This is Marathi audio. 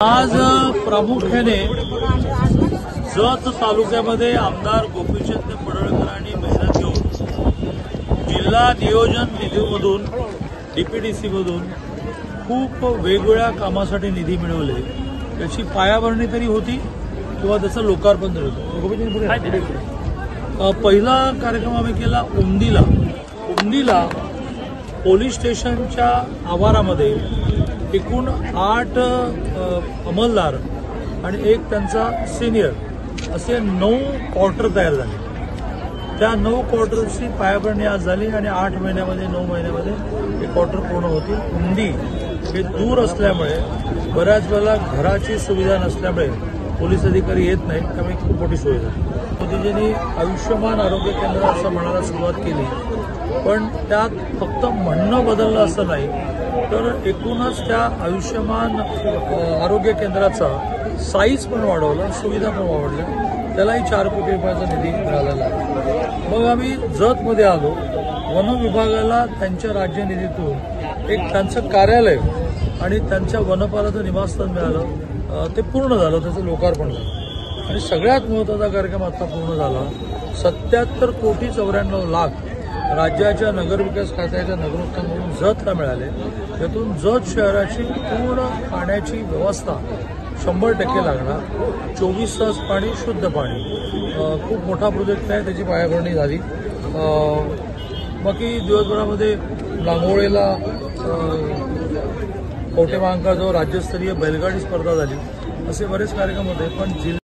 आज प्रामुख्याने जत तालुक्यामध्ये आमदार गोपीचंद पडळकरांनी मेहनत घेऊन जिल्हा नियोजन निधीमधून डीपीडीसी मधून खूप वेगवेगळ्या कामासाठी निधी मिळवले। त्याची पायाभरणी तरी होती किंवा त्याचं लोकार्पण तरी होतं। पहिला कार्यक्रम आम्ही केला उमदीला पोलीस स्टेशनच्या आवारामध्ये एकूण 8 अंमलदार आणि एक त्यांचा सिनियर असे 9 क्वार्टर तयार झाले। त्या 9 क्वार्टरची पायाभरणी आज झाली आणि 8 महिन्यामध्ये 9 महिन्यामध्ये हे क्वार्टर पूर्ण होतील। उमदी हे दूर असल्यामुळे बऱ्याच वेळेला घराची सुविधा नसल्यामुळे पोलीस अधिकारी येत नाहीत, त्यामुळे खूप मोठी सोय झाली। मोदीजींनी आयुष्यमान आरोग्य केंद्र असं म्हणायला सुरुवात केली, पण त्यात फक्त म्हणणं बदललं असं नाही, तर एकूणच त्या आयुष्यमान आरोग्य केंद्राचा साईज पण वाढवला, सुविधा पण वाढवल्या, त्यालाही 4 कोटी रुपयाचा निधी मिळालेला आहे। मग आम्ही जतमध्ये आलो, वन विभागाला त्यांच्या राज्य निधीतून एक त्यांचं कार्यालय आणि त्यांच्या वनपालाचं निवासस्थान मिळालं, ते पूर्ण झालं, त्याचं लोकार्पण झालं। आणि सगळ्यात महत्त्वाचा कार्यक्रम आता पूर्ण झाला। 77 कोटी 94 लाख राज्याच्या नगरविकास खात्याच्या नगरोत्थानमधून जतला मिळाले। त्यातून जत शहराची पूर्ण पाण्याची व्यवस्था 100% लागणार, 24 तास पाणी, शुद्ध पाणी, खूप मोठा प्रोजेक्ट आहे, त्याची पायाभरणी झाली। बाकी दिवसभरामध्ये लांगोळेला कवठेमहांकाळजवळ राज्यस्तरीय बैलगाडी स्पर्धा झाली, असे बरेच कार्यक्रम होते। पण